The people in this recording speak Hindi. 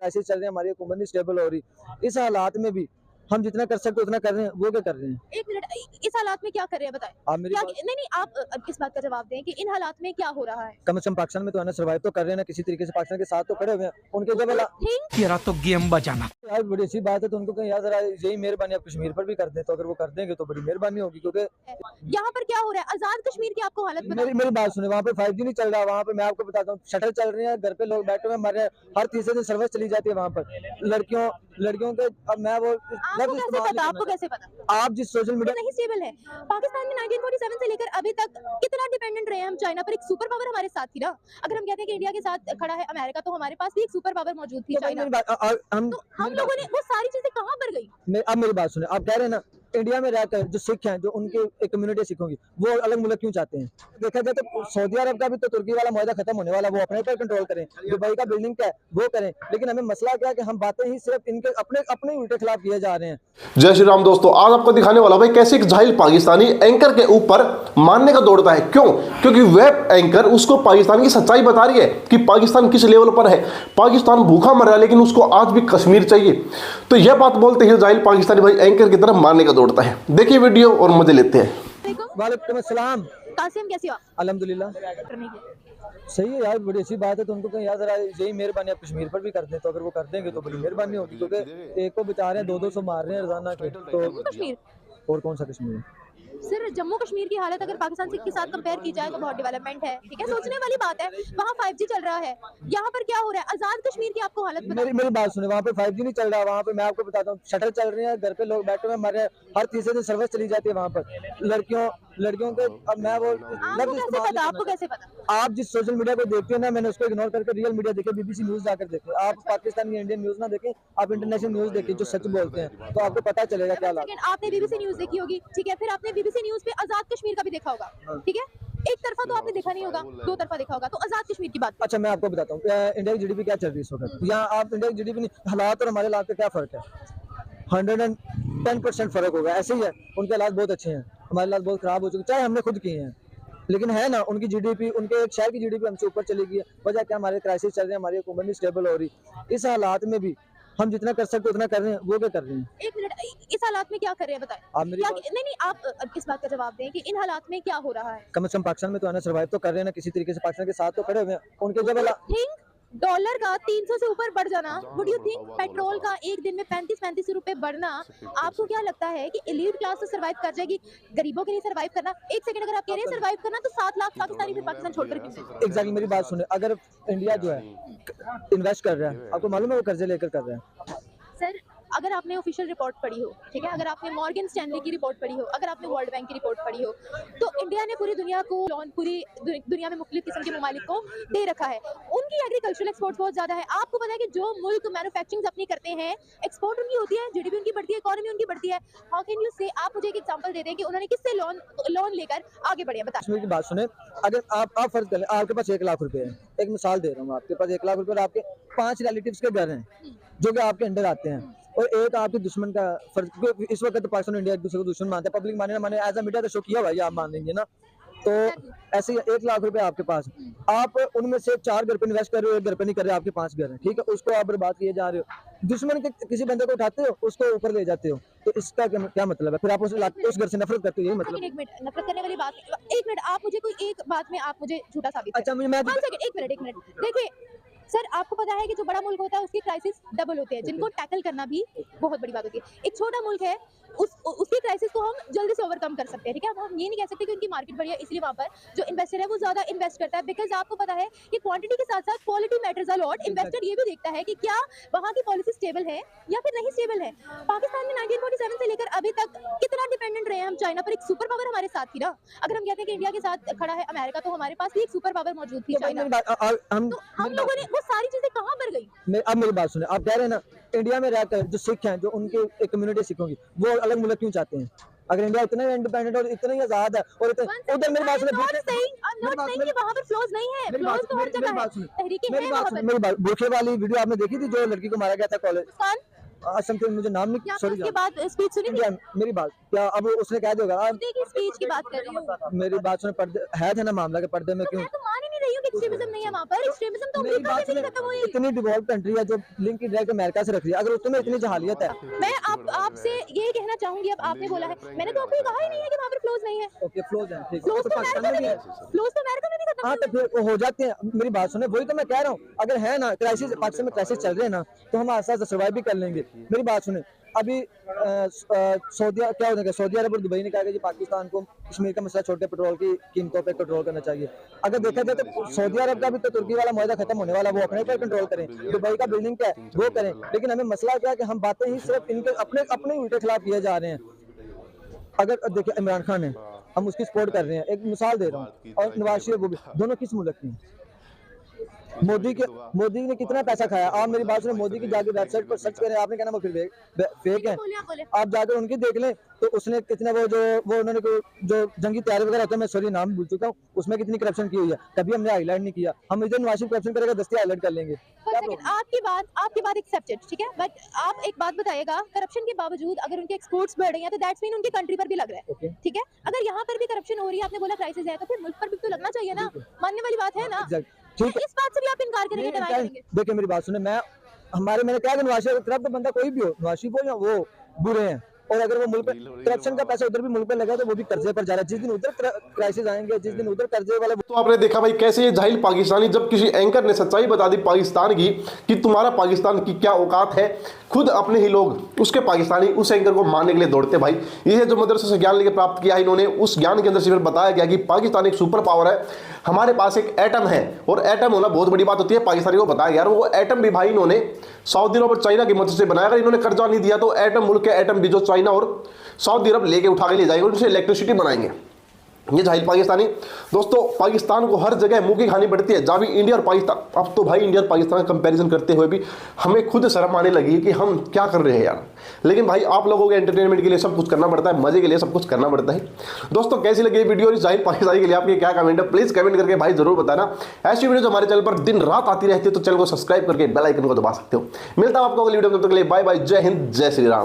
क्राइसिस चल रही है, हमारी हुकूमत नहीं स्टेबल हो रही, इस हालात में भी हम जितना कर सकते उतना कर रहे हैं। वो क्या कर रहे हैं? एक मिनट, इस हालात में क्या कर रहे हैं बताएं। आप मेरी क्या बात नहीं नहीं, आप इस बात का जवाब दें कि इन हालात में क्या हो रहा है। कम से कम पाकिस्तान में तो आना सर्वाइव तो कर रहे हैं ना, किसी तरीके से पाकिस्तान के साथ तो खड़े हुए हैं। उनके जब थिंक तेरा तो गेम बजाना। यार बड़ी अच्छी बात है, तो उनको कहीं यार जरा यही मेहरबानी आप कश्मीर पर भी कर दें, तो अगर वो कर देंगे तो बड़ी मेहरबानी होगी। क्योंकि यहाँ पर क्या हो रहा है, आजाद कश्मीर की आपको हालत मेरी मेरी बात सुने, वहाँ पे 5G नहीं चल रहा, वहाँ पे मैं आपको बताता हूँ शटल चल रही है, घर पे लोग बैठे हुए मर रहे हैं, हर तीसरे दिन सर्विस चली जाती है वहाँ पर लड़कियों के। अब मैं वो आपको कैसे पता, आपको कैसे पता आप जिस सोशल मीडिया नहीं स्टेबल है। पाकिस्तान में 1947 से लेकर अभी तक कितना डिपेंडेंट रहे हम चाइना पर। एक सुपर पावर हमारे साथ थी ना। अगर हम कहते हैं कि इंडिया के साथ खड़ा है अमेरिका, तो हमारे पास भी एक सुपर पावर मौजूद थी चाइना। तो हम लोगों ने वो सारी चीजें कहाँ पर गई। अब मेरी बात सुने, आप कह रहे हैं ना इंडिया में रहकर जो सिख हैं, जो उनके एक कम्युनिटी सिखों की, वो अलग मुल्क क्यों चाहते हैं? देखा जाए तो सऊदी अरब का भी तो तुर्की वाला मुआहदा खत्म होने वाला, वो अपने पर कंट्रोल करें, दुबई का बिल्डिंग क्या है वो करें, लेकिन हमें मसला क्या है कि हम बातें ही सिर्फ इनके अपने उल्टे खिलाफ किए जा रहे हैं। जय श्री राम दोस्तों, आज आपको दिखाने वाला भाई कैसे एक जाहिल पाकिस्तानी एंकर के ऊपर मारने का दौड़ता है। क्यों? क्योंकि वह एंकर उसको पाकिस्तान की सच्चाई बता रही है कि पाकिस्तान किस लेवल पर है। पाकिस्तान भूखा मर रहा है, लेकिन उसको आज भी कश्मीर चाहिए। तो यह बात बोलते ही जाहिल पाकिस्तानी भाई एंकर की तरफ मारने का दौड़ता है। देखिए वीडियो और मजे लेते हैं। वालेकुम अस्सलाम। कासिम कैसे हो? अल्हम्दुलिल्लाह सही है यार, बड़ी अच्छी बात है, तो उनको कहीं यार जरा यही मेहरबानी आप कश्मीर पर भी कर दें, तो अगर वो कर देंगे तो बड़ी मेहरबानी होगी। क्योंकि एक को बचा रहे हैं, 200 मार रहे हैं रोजाना के, तो कश्मीर और कौन सा कश्मीर है? सिर्फ जम्मू कश्मीर की हालत अगर पाकिस्तान के साथ कंपेयर की जाए तो बहुत डेवलपमेंट है। ठीक है, सोचने वाली बात है। वहाँ 5G चल रहा है, यहाँ पर क्या हो रहा है। आजाद कश्मीर की आपको हालत मेरी बात सुने, वहाँ पे 5G नहीं चल रहा, वहाँ पे मैं आपको बताता हूँ शटल चल रही है, घर पे लोग बैठे हुए मर रहे हैं, हर तीसरे दिन सर्विस चली जाती है वहाँ पर लड़कियों के। अब मैं वो आपको कैसे पता? आप जिस सोशल मीडिया को देखते हैं ना, मैंने उसको इग्नोर करके रियल मीडिया देखे, BBC न्यूज जाकर देखे। आप पाकिस्तान की इंडियन न्यूज ना देखें, आप इंटरनेशनल न्यूज देखें जो सच बोलते हैं, तो आपको पता चलेगा क्या हालात। आपने BBC न्यूज देखी होगी, ठीक है, फिर आपने BBC न्यूज पे आजाद कश्मीर का भी देखा होगा। ठीक है, एक तरफा तो आपने देखा नहीं होगा, दो तरफा देखा होगा। तो आजाद कश्मीर की बात। अच्छा मैं आपको बताता हूँ इंडिया की GDP क्या चल रही है इस वक्त। यहाँ आप इंडिया की GDP नहीं, हालात और हमारे हालात का क्या फर्क है? 110% फर्क होगा। ऐसे ही है, उनके हालात बहुत अच्छे हैं, हमारे हालात बहुत खराब हो चुके, चाहे हमने खुद किए हैं, लेकिन है ना उनकी GDP, उनके एक शहर की GDP हमसे ऊपर चली गई है। वजह क्या? हमारे क्राइसिस चल रहे हैं, हमारी हुकूमत नहीं स्टेबल हो रही, इस हालात में भी हम जितना कर सकते उतना कर रहे हैं। वो क्या कर रहे हैं? एक मिनट, इस हालात में क्या कर रहे हैं बताएं। आप मेरी नहीं, आप इस बात का जवाब दें कि इन हालात में क्या हो रहा है। कम से कम पाकिस्तान में तो आना सर्वाइव तो कर रहे हैं ना, किसी तरीके से पाकिस्तान के साथ तो खड़े हुए हैं। उनके जब थिंक डॉलर का 300 से ऊपर बढ़ जाना, वुड यू थिंक पेट्रोल का एक दिन में 35 रुपए बढ़ना, आपको क्या लगता है कि एलीट क्लास तो सर्वाइव कर जाएगी, गरीबों के लिए सर्वाइव करना? एक सेकंड, अगर आप कह रहे हैं सर्वाइव करना, तो 7 लाख पाकिस्तानी फिर पाकिस्तान छोड़कर क्यों? एग्जैक्टली मेरी बात सुने, अगर इंडिया जो है इन्वेस्ट कर रहा है, आपको मालूम है वो कर्जे लेकर कर रहा है। सर, अगर आपने ऑफिशियल रिपोर्ट पढ़ी हो, ठीक है, अगर आपने मॉर्गन स्टैनली की रिपोर्ट पढ़ी हो, अगर आपने वर्ल्ड बैंक की रिपोर्ट पढ़ी हो, तो इंडिया ने पूरी दुनिया को लोन, पूरी दुनिया में मुख्तलिफ किस्म के ममालिक को दे रखा है। उनकी एग्रीकल्चरल एक्सपोर्ट्स बहुत ज्यादा है। आपको पता है कि जो मुल्क मैन्युफैक्चरिंग अपनी करते हैं, एक्सपोर्ट उनकी होती है, GDP उनकी बढ़ती है, इकोनॉमी उनकी बढ़ती है। हाउ कैन यू से? आप मुझे एक एग्जांपल दे दें कि उन्होंने किससे लोन लेकर आगे बढ़े, बताइए। की बात सुने, अगर आप फर्ज कर लें आपके पास 1 लाख रुपए है, एक मिसाल दे रहा हूँ, आपके पास 1 लाख रुपए और आपके 5 रिलेटिव्स के घर हैं जो कि आपके अंडर आते हैं, और एक आपके दुश्मन का फर्ज। इस वक्त तो पाकिस्तान और इंडिया एक दूसरे को दुश्मन मानते हैं, पब्लिक माने ना माने, एज अ मीडिया तो शो किया भाई, आप मान लेंगे ना। तो ऐसे ही 1 लाख रुपए आपके पास, आप उनमें से 4 घर पे इन्वेस्ट कर रहे हो, 1 घर पे नहीं कर रहे, आपके 5 घर हैं, ठीक है, उसको आप बर्बाद किए जा रहे हो। दुश्मन के किसी बंदे को उठाते हो, उसको ऊपर ले जाते हो, तो इसका क्या मतलब है? फिर आप उस घर से नफरत करते हो, यही मतलब। एक मिनट, नफरत करने वाली बात, एक मिनट, आप मुझे कोई एक बात में आप मुझे झूठा साबित अच्छा मैं एक मिनट देखिए सर, आपको पता है कि जो बड़ा मुल्क होता है उसकी क्राइसिस डबल होते हैं, जिनको टैकल करना भी बहुत बड़ी बात होती है। एक छोटा मुल्क है, उसकी क्राइसिस को हम जल्दी से ओवरकम कर सकते हैं, ठीक है। अब हम ये नहीं कह सकते कि उनकी मार्केट बढ़िया, इसलिए वहाँ पर जो इन्वेस्टर है वो ज्यादा इन्वेस्ट करता है, बिकॉज आपको पता है कि क्वांटिटी के साथ साथ quality matters a lot. Investor ये भी देखता है कि क्या वहाँ की पॉलिसी स्टेबल है या फिर नहीं स्टेबल है। पाकिस्तान में 1947 से लेकर अभी तक कितना डिपेंडेंट रहे हम चाइना पर। एक सुपर पावर हमारे साथ थी ना। अगर हम कहते हैं कि इंडिया के साथ खड़ा है अमेरिका, तो हमारे पास भी एक सुपर पावर मौजूद थी चाइना। तो हम लोगों ने वो सारी चीजें कहाँ पर गई? अब मेरी बात सुने, आप कह रहे हैं ना इंडिया में रहकर जो सिख हैं, जो उनके एक कम्युनिटी सिखों की, वो अलग मुल्क क्यों चाहते हैं? अगर इंडिया इतना इंडिपेंडेंट और इतना ही आजाद है और उधर मेरी बात सुने, वहाँ पर फ्लॉज नहीं है, फ्लॉज तो हर जगह है, तहरीकें हैं वहाँ पर। मेरी बात, भूखे वाली वीडियो आपने देखी थी, जो लड़की को मारा गया था कॉलेज, असम मुझे नाम नहीं, सॉरी, उसके बाद स्पीच सुनी थी? मेरी बात क्या अब उसने कह दिया होगा? स्पीच की बात कर रही हूँ। मेरी बात सुने, पर्दे है था ना मामला के, पर्दे में क्यों? मैं तो मान ही नहीं रही हूँ कि एक्सट्रीमिज्म नहीं है वहाँ पर, एक्सट्रीमिज्म तो मेरी अमेरिका बात से नहीं सुने, खत्म हुई। इतनी डिवॉल्व कंट्री है जो लिंक डायरेक्ट अमेरिका से रख रही है, अगर उसमें इतनी जहालियत है। मैं आपसे ये कहना चाहूंगी, अब आपने बोला है, मैंने तो आपको ये कहा ही नहीं है कि वहाँ पर फ्लोज नहीं है। ओके फ्लोज है, ठीक है, फ्लोज तो तो पाकिस्तान अमेरिका में में भी भी है। फ्लोज तो अमेरिका में भी खत्म हाँ तो हुए। फिर वो हो जाते हैं। मेरी बात सुने, वही तो मैं कह रहा हूँ, अगर है ना क्राइसिस, पाकिस्तान में क्राइसिस चल रहे हैं ना, तो हम आस्ते आस्ते सर्वाइव भी कर लेंगे। मेरी बात सुने, अभी सऊदी क्या होने का, सऊदी अरब और दुबई ने कहा कि जी पाकिस्तान को कश्मीर का मसला छोड़ के पेट्रोल की कीमतों पे कंट्रोल करना चाहिए। अगर देखा जाए तो सऊदी अरब का भी तो तुर्की वाला मुआहदा खत्म होने वाला, वो अपने पर कंट्रोल करें, दुबई का बिल्डिंग क्या है वो करें, लेकिन हमें मसला क्या है कि हम बातें ही सिर्फ इनके अपने अपने उल्टे खिलाफ किए जा रहे हैं। अगर देखिए इमरान खान है, हम उसकी सपोर्ट कर रहे हैं, एक मिसाल दे रहा हूँ, और नवाज शरीफ वो भी, दोनों किस मुल्क की हैं? मोदी ने कितना पैसा खाया? आप मेरी बात सुने, मोदी की जाके वेबसाइट पर सर्च करें, आपने कहना वो फिर फेक है। बोलिए, आप बोलिए। आप जाकर उनकी देख लें तो उसने कितने वो उन्होंने जो जंगी तैयारी वगैरह होता है, मैं सॉरी नाम भूल चुका हूँ, उसमें कितनी करप्शन की हुई है, कभी हमने हाईलाइट नहीं किया। हम इधर नवाज शरीफ करप्शन करेगा, दस्ती हाईलाइट कर लेंगे। क्या सेकंड, आपकी बात एक्सेप्टेड, ठीक है, बट आप एक बात बताइएगा, करप्शन के बावजूद अगर उनके एक्सपोर्ट्स बढ़ रहे हैं तो दैट्स मीन उनकी कंट्री पर भी लग रहा है। Okay. ठीक है, अगर यहाँ पर भी करप्शन हो रही है, आपने बोला क्राइसिस है, तो फिर मुल्क पर भी तो लगना चाहिए ना, मानने वाली बात है ना। ठीक है, इस बात से भी आप इनकार करेंगे, deny करेंगे? देखिए मेरी बात सुने, मैंने कहा कि नवाज शरीफ की तरफ तो बंदा कोई भी हो, नवाज शरीफ हो या वो बुरे हैं, और अगर वो मुल्क पे करप्शन का पैसा उधर भी मुल्क पे लगा तो वो भी कर्जे पर जा रहा है। जिस दिन उधर क्राइसिस आएंगे, जिस दिन उधर कर्जे वाला। तो आपने देखा भाई कैसे ये जाहिल पाकिस्तानी, जब किसी एंकर ने सच्चाई बता दी पाकिस्तान की कि तुम्हारा पाकिस्तान की क्या औकात है, खुद अपने ही लोग उसके पाकिस्तानी उस एंकर को मारने के लिए दौड़ते। भाई ये जो मदरसे से ज्ञान लेके प्राप्त किया इन्होंने, उस ज्ञान के अंदर से फिर बताया गया कि पाकिस्तान एक सुपर पावर है, हमारे पास एक एटम है, और एटम होना बहुत बड़ी बात होती है। पाकिस्तानी को बताया गया वो एटम भी भाई इन्होंने सऊदी अरब और चाइना की मदद से बनाया। अगर इन्होंने कर्जा नहीं दिया तो एटम मुल्क के एटम भी जो चाइना और सऊदी अरब लेके उठा के ले जाएंगे, उनसे इलेक्ट्रिसिटी बनाएंगे। ये जाहिल पाकिस्तानी। दोस्तों पाकिस्तान को हर जगह मुंह की खानी पड़ती है, जहाँ भी इंडिया और पाकिस्तान, अब तो भाई इंडिया और पाकिस्तान का कंपैरिजन करते हुए भी हमें खुद शर्म आने लगी है कि हम क्या कर रहे हैं यार। लेकिन भाई आप लोगों के एंटरटेनमेंट के लिए सब कुछ करना पड़ता है, मजे के लिए सब कुछ करना पड़ता है। दोस्तों कैसी लगी ये वीडियो, इस जाहिल पाकिस्तानी के लिए आपके क्या कमेंट है, प्लीज कमेंट करके भाई जरूर बताना। ऐसी वीडियो हमारे चैनल पर दिन रात आती रहती है, तो चैनल को सब्सक्राइब करके बेल आइकन को दबा सकते हो। मिलता हूं आपको अगली वीडियो में, तब तक के लिए बाय बाय, जय हिंद, जय श्री राम।